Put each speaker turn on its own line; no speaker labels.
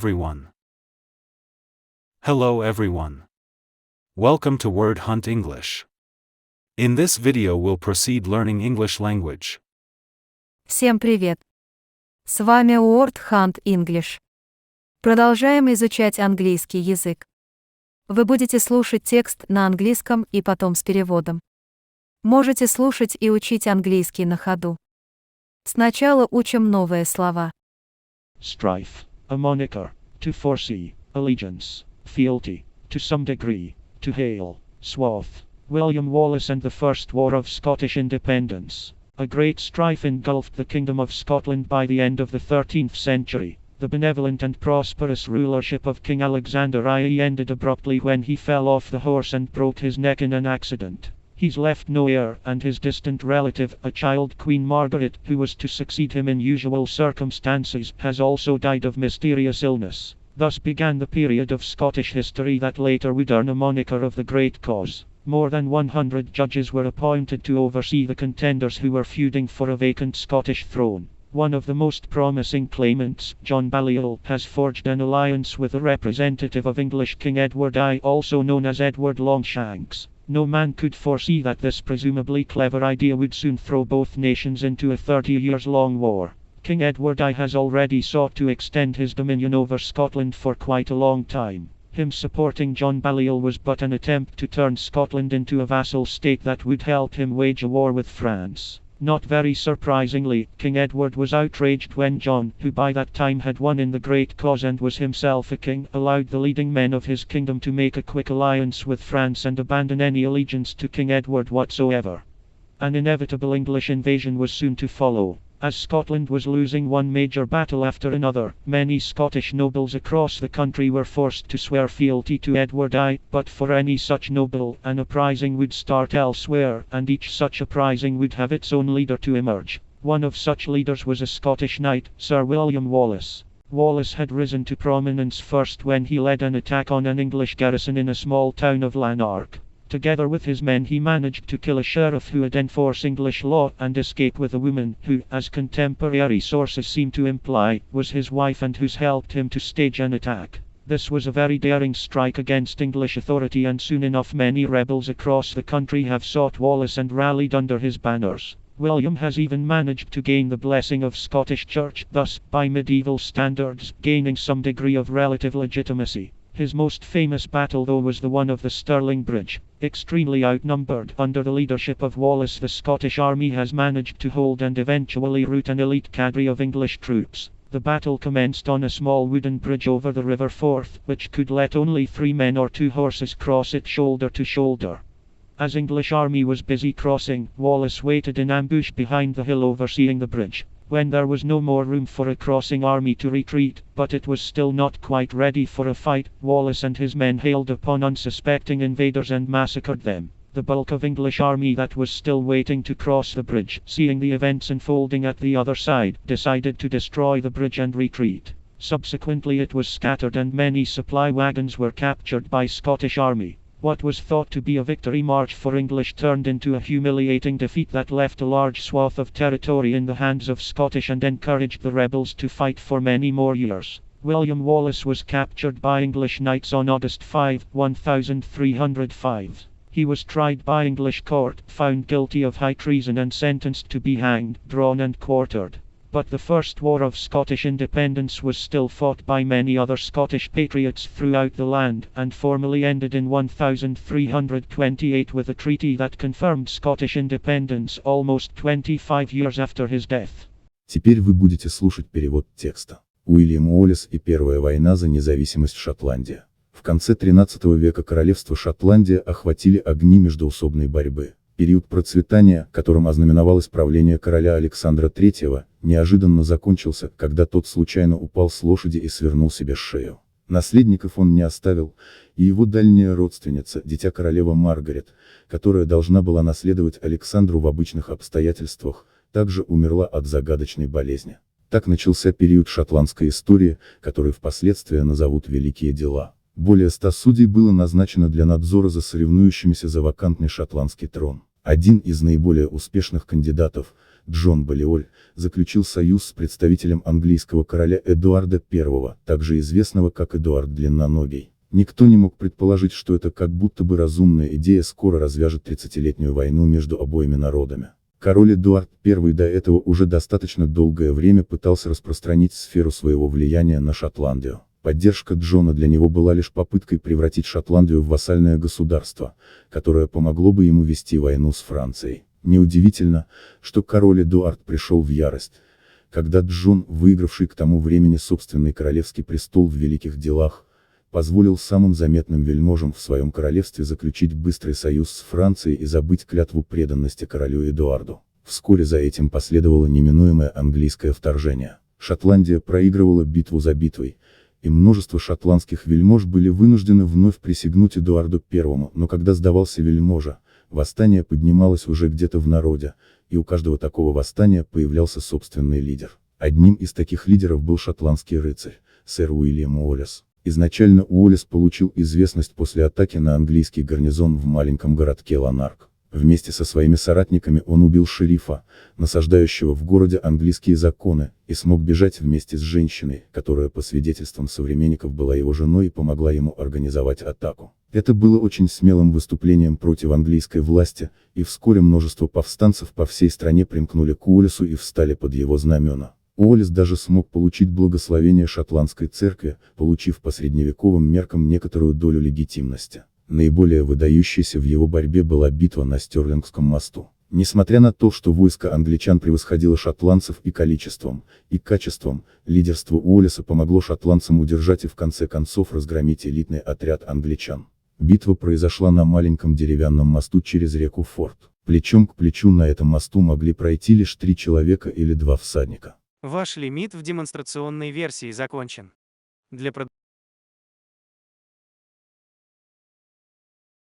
everyone. Hello everyone. Welcome to Word Hunt English. In this video we'll proceed learning English language.
Всем привет! С вами Word Hunt English. Продолжаем изучать английский язык. Вы будете слушать текст на английском и потом с переводом. Можете слушать и учить английский на ходу. Сначала учим новые слова.
Strife, a moniker, to foresee, allegiance, fealty, to some degree, to hail, swath. William Wallace and the First War of Scottish Independence. A great strife engulfed the Kingdom of Scotland by the end of the 13th century. The benevolent and prosperous rulership of King Alexander I ended abruptly when he fell off the horse and broke his neck in an accident. He's left no heir, and his distant relative, a child Queen Margaret, who was to succeed him in usual circumstances, has also died of mysterious illness. Thus began the period of Scottish history that later would earn a moniker of the Great Cause. More than 100 judges were appointed to oversee the contenders who were feuding for a vacant Scottish throne. One of the most promising claimants, John Balliol, has forged an alliance with a representative of English King Edward I, also known as Edward Longshanks. No man could foresee that this presumably clever idea would soon throw both nations into a 30-years-long war. King Edward I has already sought to extend his dominion over Scotland for quite a long time. Him supporting John Balliol was but an attempt to turn Scotland into a vassal state that would help him wage a war with France. Not very surprisingly, King Edward was outraged when John, who by that time had won in the great cause and was himself a king, allowed the leading men of his kingdom to make a quick alliance with France and abandon any allegiance to King Edward whatsoever. An inevitable English invasion was soon to follow. As Scotland was losing one major battle after another, many Scottish nobles across the country were forced to swear fealty to Edward I, but for any such noble, an uprising would start elsewhere, and each such uprising would have its own leader to emerge. One of such leaders was a Scottish knight, Sir William Wallace. Wallace had risen to prominence first when he led an attack on an English garrison in a small town of Lanark. Together with his men he managed to kill a sheriff who had enforced English law and escape with a woman who, as contemporary sources seem to imply, was his wife and who's helped him to stage an attack. This was a very daring strike against English authority, and soon enough many rebels across the country have sought Wallace and rallied under his banners. William has even managed to gain the blessing of Scottish Church, thus, by medieval standards, gaining some degree of relative legitimacy. His most famous battle though was the one of the Stirling Bridge. Extremely outnumbered, under the leadership of Wallace, the Scottish army has managed to hold and eventually rout an elite cadre of English troops. The battle commenced on a small wooden bridge over the River Forth, which could let only 3 men or 2 horses cross it shoulder to shoulder. As English army was busy crossing, Wallace waited in ambush behind the hill overseeing the bridge. When there was no more room for a crossing army to retreat, but it was still not quite ready for a fight, Wallace and his men hailed upon unsuspecting invaders and massacred them. The bulk of English army that was still waiting to cross the bridge, seeing the events unfolding at the other side, decided to destroy the bridge and retreat. Subsequently it was scattered and many supply wagons were captured by Scottish army. What was thought to be a victory march for English turned into a humiliating defeat that left a large swath of territory in the hands of Scottish and encouraged the rebels to fight for many more years. William Wallace was captured by English knights on August 5, 1305. He was tried by English court, found guilty of high treason and sentenced to be hanged, drawn and quartered. But the First War of Scottish Independence was still fought by many other Scottish patriots throughout the land, and formally ended in 1328 with a treaty that confirmed Scottish independence almost 25 years after his death.
Теперь вы будете слушать перевод текста. Уильям Уоллес и Первая война за независимость Шотландии. В конце XIII века королевство Шотландия охватили огни междоусобной борьбы. Период процветания, которым ознаменовалось правление короля Александра III, неожиданно закончился, когда тот случайно упал с лошади и свернул себе шею. Наследников он не оставил, и его дальняя родственница, дитя королева Маргарет, которая должна была наследовать Александру в обычных обстоятельствах, также умерла от загадочной болезни. Так начался период шотландской истории, который впоследствии назовут «Великие дела». Более 100 судей было назначено для надзора за соревнующимися за вакантный шотландский трон. Один из наиболее успешных кандидатов, Джон Баллиоль, заключил союз с представителем английского короля Эдуарда I, также известного как Эдуард Длинноногий. Никто не мог предположить, что эта как будто бы разумная идея скоро развяжет 30-летнюю войну между обоими народами. Король Эдуард I до этого уже достаточно долгое время пытался распространить сферу своего влияния на Шотландию. Поддержка Джона для него была лишь попыткой превратить Шотландию в вассальное государство, которое помогло бы ему вести войну с Францией. Неудивительно, что король Эдуард пришел в ярость, когда Джон, выигравший к тому времени собственный королевский престол в великих делах, позволил самым заметным вельможам в своем королевстве заключить быстрый союз с Францией и забыть клятву преданности королю Эдуарду. Вскоре за этим последовало неминуемое английское вторжение. Шотландия проигрывала битву за битвой, и множество шотландских вельмож были вынуждены вновь присягнуть Эдуарду I, но когда сдавался вельможа, восстание поднималось уже где-то в народе, и у каждого такого восстания появлялся собственный лидер. Одним из таких лидеров был шотландский рыцарь, сэр Уильям Уоллес. Изначально Уоллес получил известность после атаки на английский гарнизон в маленьком городке Ланарк. Вместе со своими соратниками он убил шерифа, насаждающего в городе английские законы, и смог бежать вместе с женщиной, которая по свидетельствам современников была его женой и помогла ему организовать атаку. Это было очень смелым выступлением против английской власти, и вскоре множество повстанцев по всей стране примкнули к Уоллесу и встали под его знамена. Уоллес даже смог получить благословение шотландской церкви, получив по средневековым меркам некоторую долю легитимности. Наиболее выдающейся в его борьбе была битва на Стерлингском мосту. Несмотря на то, что войско англичан превосходило шотландцев и количеством, и качеством, лидерство Уоллеса помогло шотландцам удержать и в конце концов разгромить элитный отряд англичан. Битва произошла на маленьком деревянном мосту через реку Форд. Плечом к плечу на этом мосту могли пройти лишь 3 человека или 2 всадника.
Ваш лимит в демонстрационной версии закончен. Для